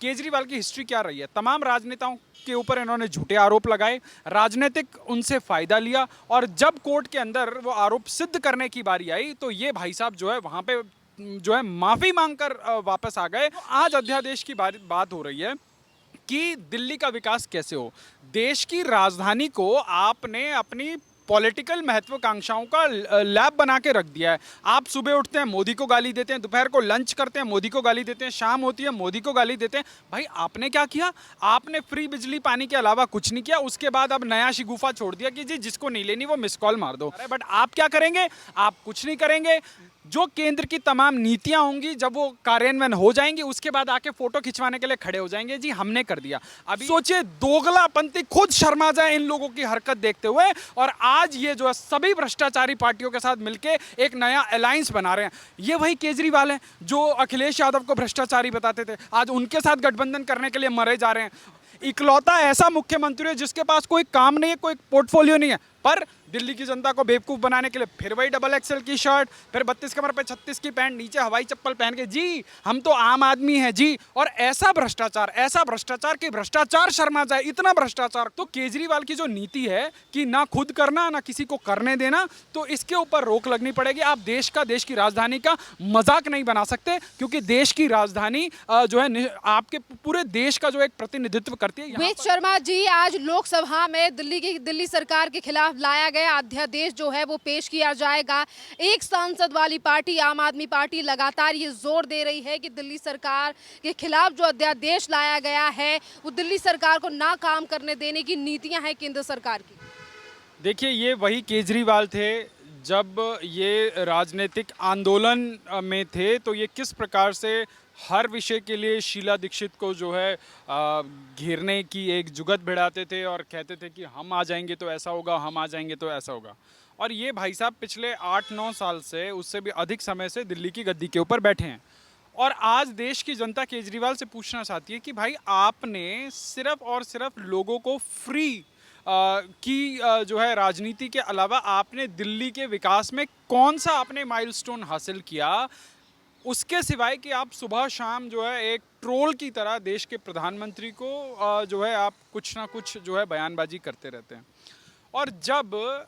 केजरीवाल की हिस्ट्री क्या रही है? तमाम राजनेताओं के ऊपर इन्होंने झूठे आरोप लगाए, राजनीतिक उनसे फायदा लिया और जब कोर्ट के अंदर वो आरोप सिद्ध करने की बारी आई तो ये भाई साहब जो है वहां पे जो है माफी मांगकर वापस आ गए। तो आज अध्यादेश की बात हो रही है कि दिल्ली का विकास कैसे हो। देश की राजधानी को आपने अपनी पॉलिटिकल महत्वाकांक्षाओं का लैब बना के रख दिया है। आप सुबह उठते हैं मोदी को गाली देते हैं, दोपहर को लंच करते हैं मोदी को गाली देते हैं, शाम होती है मोदी को गाली देते हैं। भाई आपने क्या किया? आपने फ्री बिजली पानी के अलावा कुछ नहीं किया। उसके बाद अब नया शिगुफा छोड़ दिया कि जी जिसको नहीं लेनी वो मिस कॉल मार दो। बट आप क्या करेंगे? आप कुछ नहीं करेंगे। जो केंद्र की तमाम नीतियां होंगी जब वो कार्यान्वयन हो जाएंगी उसके बाद आके फोटो खिंचवाने के लिए खड़े हो जाएंगे, जी हमने कर दिया। अभी सोचिए, दोगलापंथी खुद शर्मा जाए इन लोगों की हरकत देखते हुए। और आज ये जो है सभी भ्रष्टाचारी पार्टियों के साथ मिलके एक नया अलायंस बना रहे हैं। ये वही केजरीवाल है जो अखिलेश यादव को भ्रष्टाचारी बताते थे, आज उनके साथ गठबंधन करने के लिए मरे जा रहे हैं। इकलौता ऐसा मुख्यमंत्री है जिसके पास कोई काम नहीं है, कोई पोर्टफोलियो नहीं है, पर दिल्ली की जनता को बेवकूफ़ बनाने के लिए फिर वही डबल एक्सेल की शर्ट, फिर 32 कमर पे 36 की पैंट, नीचे हवाई चप्पल पहन के जी हम तो आम आदमी हैं जी। और ऐसा भ्रष्टाचार कि भ्रष्टाचार शर्मा जाए, इतना भ्रष्टाचार। तो केजरीवाल की जो नीति है कि ना खुद करना ना किसी को करने देना, तो इसके ऊपर रोक लगनी पड़ेगी। आप देश की राजधानी का मजाक नहीं बना सकते, क्योंकि देश की राजधानी जो है आपके पूरे देश का जो एक प्रतिनिधित्व करती है। वेद शर्मा जी, आज लोकसभा में दिल्ली सरकार के खिलाफ लाया गया अध्यादेश जो है वो पेश किया जाएगा। एक सांसद वाली पार्टी आम आदमी पार्टी लगातार ये जोर दे रही है कि दिल्ली सरकार के खिलाफ जो अध्यादेश लाया गया है वो दिल्ली सरकार को ना काम करने देने की नीतियां हैं केंद्र सरकार की। देखिए, ये वही केजरीवाल थे जब ये राजनीतिक आंदोलन में थे, तो ये किस प्रकार से हर विषय के लिए शीला दीक्षित को जो है घेरने की एक जुगत भिड़ाते थे और कहते थे कि हम आ जाएंगे तो ऐसा होगा, हम आ जाएंगे तो ऐसा होगा। और ये भाई साहब पिछले 8-9 साल से, उससे भी अधिक समय से दिल्ली की गद्दी के ऊपर बैठे हैं। और आज देश की जनता केजरीवाल से पूछना चाहती है कि भाई आपने सिर्फ और सिर्फ लोगों को फ्री की जो है राजनीति के अलावा आपने दिल्ली के विकास में कौन सा आपने माइलस्टोन हासिल किया, उसके सिवाय कि आप सुबह शाम जो है एक ट्रोल की तरह देश के प्रधानमंत्री को जो है आप कुछ ना कुछ जो है बयानबाजी करते रहते हैं। और जब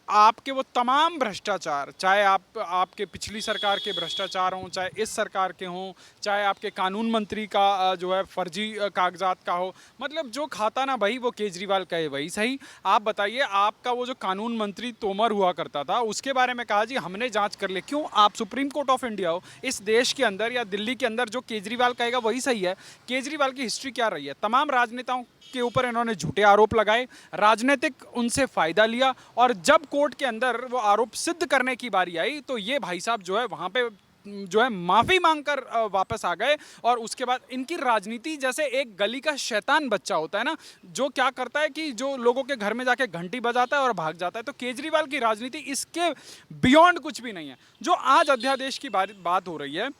आपके वो तमाम भ्रष्टाचार, चाहे आपके पिछली सरकार के भ्रष्टाचार हों, चाहे इस सरकार के हों, चाहे आपके कानून मंत्री का जो है फर्जी कागजात का हो, मतलब जो खाता ना भाई वो केजरीवाल का है वही सही। आप बताइए, आपका वो जो कानून मंत्री तोमर हुआ करता था उसके बारे में कहा जी हमने जांच कर ले। क्यों? आप सुप्रीम कोर्ट ऑफ इंडिया हो। इस देश के अंदर या दिल्ली के अंदर जो केजरीवाल कहेगा वही सही है। केजरीवाल की हिस्ट्री क्या रही है? तमाम राजनेताओं के ऊपर इन्होंने झूठे आरोप लगाए, राजनीतिक उनसे फायदा लिया और जब कोर्ट के अंदर वो आरोप सिद्ध करने की बारी आई तो ये भाई साहब जो है वहां पे जो है माफी मांगकर वापस आ गए। और उसके बाद इनकी राजनीति जैसे एक गली का शैतान बच्चा होता है ना, जो क्या करता है कि जो लोगों के घर में जाके घंटी बजाता है और भाग जाता है। तो केजरीवाल की राजनीति इसके बियॉन्ड कुछ भी नहीं है। जो आज अध्यादेश की बात हो रही है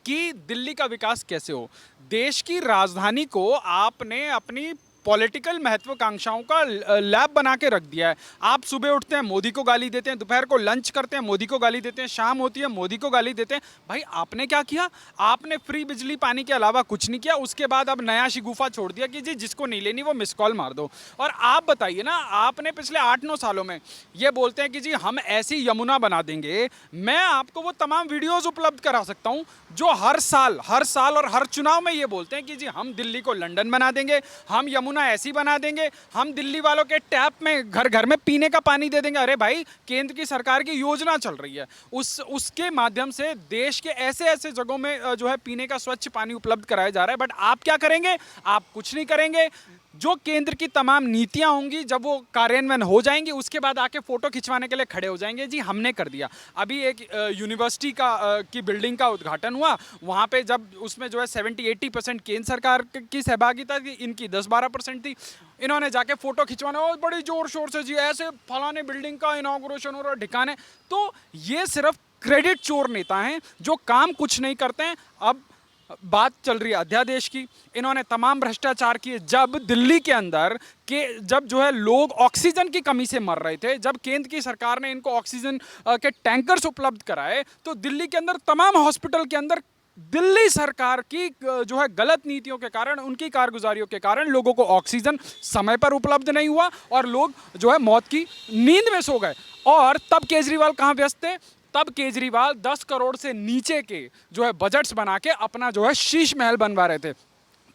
कि दिल्ली का विकास कैसे हो। देश की राजधानी को आपने अपनी पॉलिटिकल महत्वाकांक्षाओं का लैब बना के रख दिया है। आप सुबह उठते हैं मोदी को गाली देते हैं, दोपहर को लंच करते हैं मोदी को गाली देते हैं, शाम होती है मोदी को गाली देते हैं। भाई आपने क्या किया? आपने फ्री बिजली पानी के अलावा कुछ नहीं किया। उसके बाद अब नया शिगुफा छोड़ दिया कि जी जिसको नहीं लेनी वो मिस कॉल मार दो। और आप बताइए ना, आपने पिछले 8-9 सालों में ये बोलते हैं कि जी हम ऐसी यमुना बना देंगे। मैं आपको वो तमाम वीडियोज़ उपलब्ध करा सकता हूँ जो हर साल और हर चुनाव में ये बोलते हैं कि जी हम दिल्ली को लंदन बना देंगे, हम यमुना ऐसी बना देंगे, हम दिल्ली वालों के टैप में घर घर में पीने का पानी दे देंगे। अरे भाई, केंद्र की सरकार की योजना चल रही है, उसके माध्यम से देश के ऐसे ऐसे जगहों में जो है पीने का स्वच्छ पानी उपलब्ध कराया जा रहा है। बट आप क्या करेंगे? आप कुछ नहीं करेंगे। जो केंद्र की तमाम नीतियां होंगी जब वो कार्यान्वयन हो जाएंगी उसके बाद आके फोटो खिंचवाने के लिए खड़े हो जाएंगे, जी हमने कर दिया। अभी एक यूनिवर्सिटी की बिल्डिंग का उद्घाटन हुआ, वहाँ पे जब उसमें जो है 70-80% केंद्र सरकार की सहभागिता थी, इनकी 10-12% थी। इन्होंने जाके फोटो खिंचवाना और बड़ी जोर शोर से जी ऐसे फलाने बिल्डिंग का इनॉग्रेशन हो रहा है ठिकाने। तो ये सिर्फ क्रेडिट चोर नेता हैं जो काम कुछ नहीं करते हैं। अब बात चल रही है अध्यादेश की। इन्होंने तमाम भ्रष्टाचार किए जब दिल्ली के अंदर जब जो है लोग ऑक्सीजन की कमी से मर रहे थे, जब केंद्र की सरकार ने इनको ऑक्सीजन के टैंकर्स उपलब्ध कराए, तो दिल्ली के अंदर तमाम हॉस्पिटल के अंदर दिल्ली सरकार की जो है गलत नीतियों के कारण, उनकी कारगुजारियों के कारण लोगों को ऑक्सीजन समय पर उपलब्ध नहीं हुआ और लोग जो है मौत की नींद में सो गए। और तब केजरीवाल कहाँ व्यस्त थे? तब केजरीवाल 10 करोड़ से नीचे के जो है बजट्स बना के अपना जो है शीश महल बनवा रहे थे।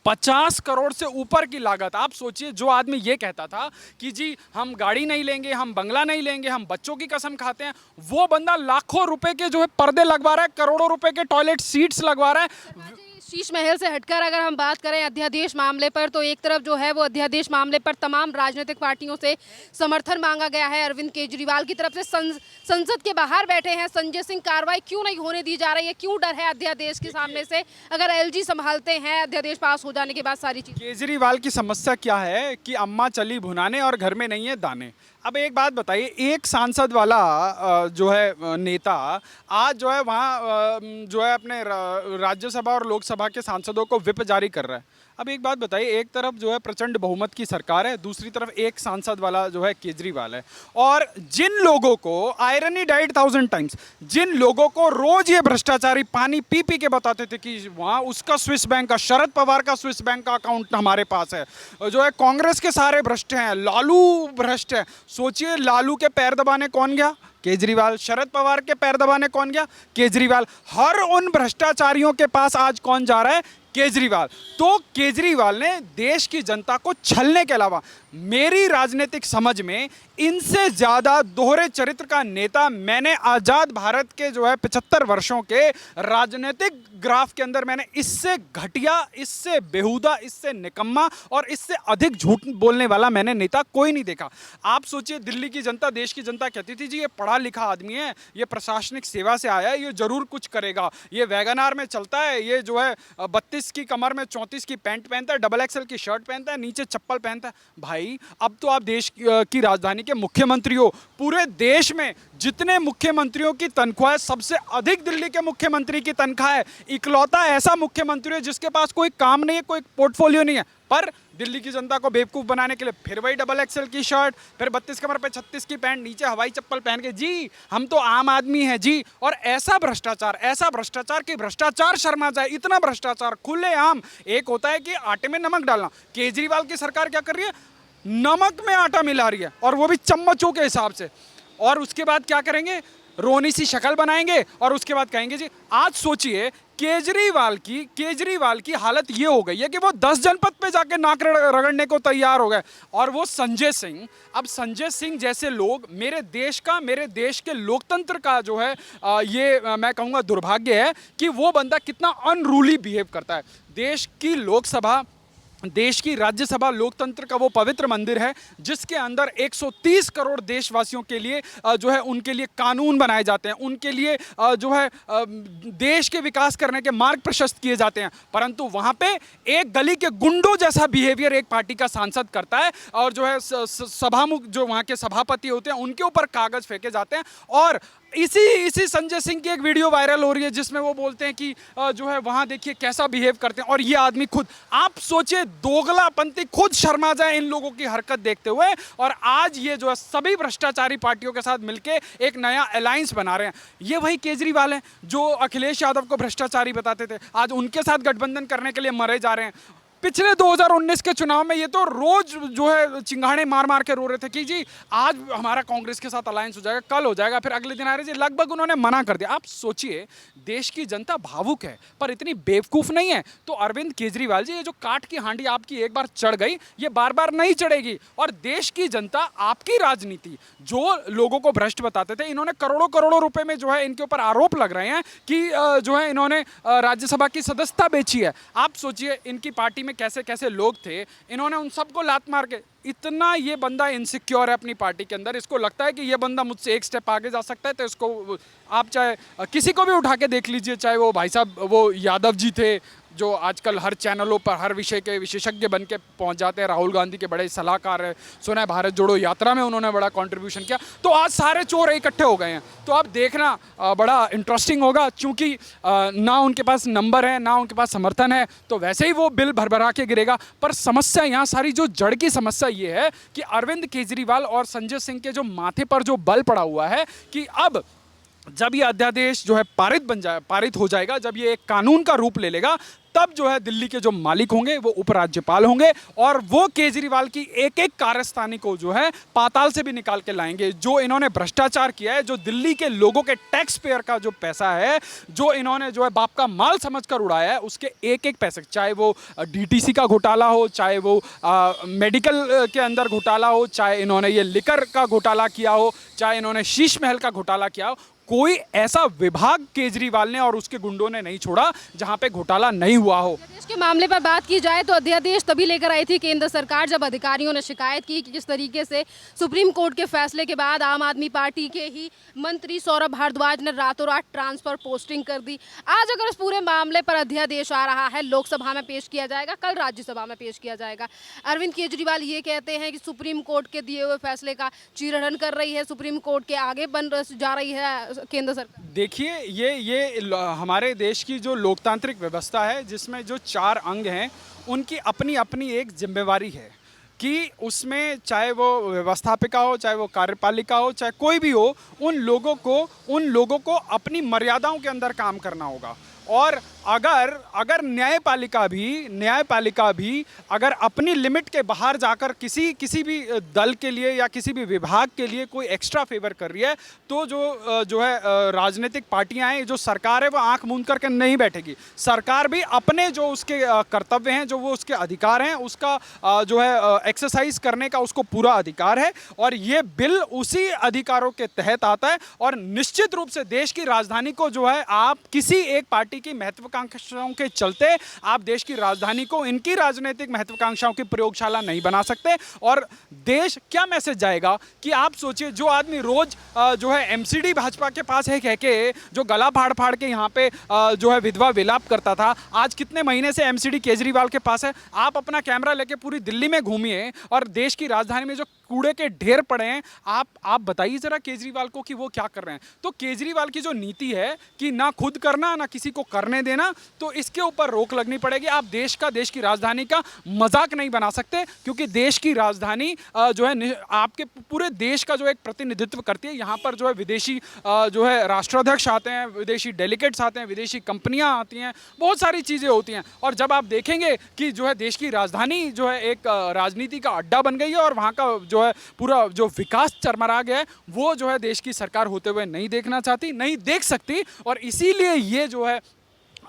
50 करोड़ से ऊपर की लागत। आप सोचिए, जो आदमी ये कहता था कि जी हम गाड़ी नहीं लेंगे, हम बंगला नहीं लेंगे, हम बच्चों की कसम खाते हैं, वो बंदा लाखों रुपए के जो है पर्दे लगवा रहा है, करोड़ों रुपए के टॉयलेट सीट्स लगवा रहा है। शीश महल से हटकर अगर हम बात करें अध्यादेश मामले पर, तो एक तरफ जो है वो अध्यादेश मामले पर तमाम राजनीतिक पार्टियों से समर्थन मांगा गया है। अरविंद केजरीवाल की तरफ से संसद के बाहर बैठे हैं संजय सिंह। कार्रवाई क्यों नहीं होने दी जा रही है? क्यों डर है अध्यादेश के सामने से? अगर एलजी संभालते हैं अध्यादेश पास हो जाने के बाद सारी चीज। केजरीवाल की समस्या क्या है कि अम्मा चली भुनाने और घर में नहीं है दाने। अब एक बात बताइए, एक सांसद वाला जो है नेता आज जो है वहाँ जो है अपने राज्यसभा और लोकसभा के सांसदों को व्हिप जारी कर रहा है। अब एक बात बताइए, एक तरफ जो है प्रचंड बहुमत की सरकार है, दूसरी तरफ एक सांसद वाला जो है केजरीवाल है। और जिन लोगों को, आयरनी डाइड 1000 टाइम्स, जिन लोगों को रोज ये भ्रष्टाचारी पानी पी पी के बताते थे कि वहाँ उसका स्विस बैंक का, शरद पवार का स्विस बैंक का अकाउंट हमारे पास है, जो है कांग्रेस के सारे भ्रष्ट हैं, लालू भ्रष्ट है। सोचिए, लालू के पैर दबाने कौन गया? केजरीवाल। शरद पवार के पैर दबाने कौन गया? केजरीवाल। हर उन भ्रष्टाचारियों के पास आज कौन जा रहा है? केजरीवाल। तो केजरीवाल ने देश की जनता को छलने के अलावा, मेरी राजनीतिक समझ में इनसे ज्यादा दोहरे चरित्र का नेता मैंने आजाद भारत के जो है 75 वर्षों के राजनीतिक ग्राफ के अंदर मैंने इससे घटिया, इससे बेहुदा, इससे निकम्मा और इससे अधिक झूठ बोलने वाला मैंने नेता कोई नहीं देखा। आप सोचिए, दिल्ली की जनता, देश की जनता कहती थी जी ये पढ़ा लिखा आदमी है, ये प्रशासनिक सेवा से आया है, ये जरूर कुछ करेगा, ये वैगनार में चलता है, ये जो है 32 की कमर में 34 की पैंट पहनता है, डबल एक्सएल की शर्ट पहनता है, नीचे चप्पल पहनता है। भाई अब तो आप देश की राजधानी के मुख्यमंत्री हो। पूरे देश में जितने मुख्यमंत्रियों की तनख्वाह है, सबसे अधिक दिल्ली के मुख्यमंत्री की तनख्वाह है। इकलौता ऐसा मुख्यमंत्री है जिसके पास कोई काम नहीं है, कोई पोर्टफोलियो नहीं है, पर दिल्ली की जनता को बेवकूफ़ बनाने के लिए फिर वही डबल एक्सएल की शर्ट, फिर 32 कमर पे 36 की पैंट, नीचे हवाई चप्पल पहन के जी हम तो आम आदमी हैं जी। और ऐसा भ्रष्टाचार कि भ्रष्टाचार शर्मा जाए, इतना भ्रष्टाचार खुलेआम। एक होता है कि आटे में नमक डालना, केजरीवाल की सरकार क्या कर रही है? नमक में आटा मिला रही है, और वो भी चम्मचों के हिसाब से। और उसके बाद क्या करेंगे? रोनी सी शक्ल बनाएंगे और उसके बाद कहेंगे जी। आज सोचिए, केजरीवाल की हालत ये हो गई है कि वो 10 जनपद पे जाके नाक रगड़ने को तैयार हो गए। और वो संजय सिंह, अब संजय सिंह जैसे लोग, मेरे देश के लोकतंत्र का जो है ये मैं कहूँगा दुर्भाग्य है कि वो बंदा कितना अनरूली बिहेव करता है। देश की लोकसभा, देश की राज्यसभा लोकतंत्र का वो पवित्र मंदिर है जिसके अंदर 130 करोड़ देशवासियों के लिए जो है उनके लिए कानून बनाए जाते हैं, उनके लिए जो है देश के विकास करने के मार्ग प्रशस्त किए जाते हैं। परंतु वहाँ पे एक गली के गुंडों जैसा बिहेवियर एक पार्टी का सांसद करता है, और जो है सभामुख, जो वहाँ के सभापति होते हैं, उनके ऊपर कागज फेंके जाते हैं। और इसी संजय सिंह की एक वीडियो वायरल हो रही है जिसमें वो बोलते हैं कि जो है वहाँ देखिए कैसा बिहेव करते हैं। और ये आदमी खुद, आप सोचिए, दोगलापंथी खुद शर्मा जाए इन लोगों की हरकत देखते हुए। और आज ये जो है सभी भ्रष्टाचारी पार्टियों के साथ मिलके एक नया अलायंस बना रहे हैं। ये वही केजरीवाल हैं जो अखिलेश यादव को भ्रष्टाचारी बताते थे, आज उनके साथ गठबंधन करने के लिए मरे जा रहे हैं। पिछले 2019 के चुनाव में ये तो रोज जो है चिंगाड़े मार मार के रो रहे थे कि जी आज हमारा कांग्रेस के साथ अलायंस हो जाएगा, कल हो जाएगा, फिर अगले दिन आ रहे जी। लगभग उन्होंने मना कर दिया। आप सोचिए, देश की जनता भावुक है पर इतनी बेवकूफ़ नहीं है। तो अरविंद केजरीवाल जी, ये जो काट की हांडी आपकी एक बार चढ़ गई, ये बार बार नहीं चढ़ेगी। और देश की जनता, आपकी राजनीति, जो लोगों को भ्रष्ट बताते थे, इन्होंने करोड़ों करोड़ों रुपए में जो है इनके ऊपर आरोप लग रहे हैं कि जो है इन्होंने राज्यसभा की सदस्यता बेची है। आप सोचिए, इनकी पार्टी में कैसे कैसे लोग थे, इन्होंने उन सबको लात मार के, इतना ये बंदा इनसिक्योर है अपनी पार्टी के अंदर, इसको लगता है कि ये बंदा मुझसे एक स्टेप आगे जा सकता है। तो इसको आप चाहे किसी को भी उठा के देख लीजिए, चाहे वो भाई साहब वो यादव जी थे जो आजकल हर चैनलों पर हर विषय के विशेषज्ञ बन के पहुँच जाते हैं, राहुल गांधी के बड़े सलाहकार है, सुना है भारत जोड़ो यात्रा में उन्होंने बड़ा कंट्रीब्यूशन किया। तो आज सारे चोर इकट्ठे हो गए हैं। तो आप देखना बड़ा इंटरेस्टिंग होगा, क्योंकि ना उनके पास नंबर है, ना उनके पास समर्थन है, तो वैसे ही वो बिल भरभरा के गिरेगा। पर समस्या यहाँ सारी, जो जड़ की समस्या ये है कि अरविंद केजरीवाल और संजय सिंह के जो माथे पर जो बल पड़ा हुआ है कि अब जब ये अध्यादेश जो है पारित हो जाएगा, जब ये एक कानून का रूप ले लेगा, तब जो है दिल्ली के जो मालिक होंगे वो उपराज्यपाल होंगे और वो केजरीवाल की एक एक कारस्तानी को जो है पाताल से भी निकाल के लाएंगे। जो इन्होंने भ्रष्टाचार किया है, जो दिल्ली के लोगों के टैक्स पेयर का जो पैसा है, जो इन्होंने जो है बाप का माल समझकर उड़ाया है, उसके एक एक पैसे, चाहे वो डीटीसी का घोटाला हो, चाहे वो मेडिकल के अंदर घोटाला हो, चाहे इन्होंने ये लिकर का घोटाला किया हो, चाहे इन्होंने शीश महल का घोटाला किया हो, कोई ऐसा विभाग केजरीवाल ने और उसके गुंडों ने नहीं छोड़ा जहां पे घोटाला नहीं हुआ हो। अध्यादेश के मामले पर बात की जाए तो अध्यादेश तभी लेकर आई थी केंद्र सरकार जब अधिकारियों ने शिकायत की कि किस तरीके से सुप्रीम कोर्ट के फैसले के बाद आम आदमी पार्टी के ही मंत्री सौरभ भारद्वाज ने रातों रात ट्रांसफर पोस्टिंग कर दी। आज अगर इस पूरे मामले पर अध्यादेश आ रहा है, लोकसभा में पेश किया जाएगा, कल राज्यसभा में पेश किया जाएगा। अरविंद केजरीवाल ये कहते हैं कि सुप्रीम कोर्ट के दिए हुए फैसले का चीरहरण कर रही है, सुप्रीम कोर्ट के आगे बन जा रही है केंद्र सरकार। देखिए, हमारे देश की जो लोकतांत्रिक व्यवस्था है, जिसमें जो 4 अंग हैं, उनकी अपनी अपनी एक जिम्मेवारी है कि उसमें चाहे वो व्यवस्थापिका हो, चाहे वो कार्यपालिका हो, चाहे कोई भी हो, उन लोगों को अपनी मर्यादाओं के अंदर काम करना होगा। और अगर न्यायपालिका भी अगर अपनी लिमिट के बाहर जाकर किसी भी दल के लिए या किसी भी विभाग के लिए कोई एक्स्ट्रा फेवर कर रही है, तो जो है राजनीतिक पार्टियां हैं, जो सरकार है, वो आंख मूंद करके नहीं बैठेगी। सरकार भी अपने जो उसके कर्तव्य हैं, जो वो उसके अधिकार हैं, उसका जो है एक्सरसाइज करने का उसको पूरा अधिकार है। और ये बिल उसी अधिकारों के तहत आता है। और निश्चित रूप से देश की राजधानी को जो है, आप किसी एक पार्टी की महत्वाकांक्षाओं के चलते आप देश की राजधानी को इनकी राजनीतिक महत्वाकांक्षाओं की प्रयोगशाला नहीं बना सकते। और देश क्या मैसेज जाएगा कि आप सोचिए, जो आदमी रोज जो है एमसीडी भाजपा के पास है कह के, जो गला फाड़ फाड़ के यहाँ पे जो है विधवा विलाप करता था, आज कितने महीने से एमसीडी केजरीवाल के पास है। आप अपना कैमरा लेके पूरी दिल्ली में घूमिए और देश की राजधानी में जो कूड़े के ढेर पड़े हैं, आप बताइए जरा केजरीवाल को कि वो क्या कर रहे हैं। तो केजरीवाल की जो नीति है कि ना खुद करना ना किसी को करने देना, तो इसके ऊपर रोक लगनी पड़ेगी। आप देश की राजधानी का मजाक नहीं बना सकते, क्योंकि देश की राजधानी जो है आपके पूरे देश का जो एक प्रतिनिधित्व करती है। यहाँ पर जो है विदेशी जो है राष्ट्राध्यक्ष आते हैं, विदेशी डेलीगेट्स आते हैं, विदेशी कंपनियां आती हैं, बहुत सारी चीज़ें होती हैं। और जब आप देखेंगे कि जो है देश की राजधानी जो है एक राजनीति का अड्डा बन गई है और वहाँ का जो है पूरा जो विकास चरमरा गया है, वो जो है देश की सरकार होते हुए नहीं देखना चाहती, नहीं देख सकती। और इसीलिए ये जो है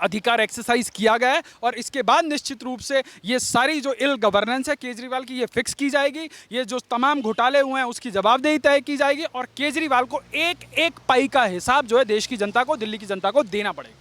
अधिकार एक्सरसाइज किया गया है। और इसके बाद निश्चित रूप से ये सारी जो इल गवर्नेंस है केजरीवाल की, ये फिक्स की जाएगी। ये जो तमाम घोटाले हुए हैं उसकी जवाबदेही तय की जाएगी और केजरीवाल को एक एक पाई का हिसाब जो है देश की जनता को, दिल्ली की जनता को देना पड़ेगा।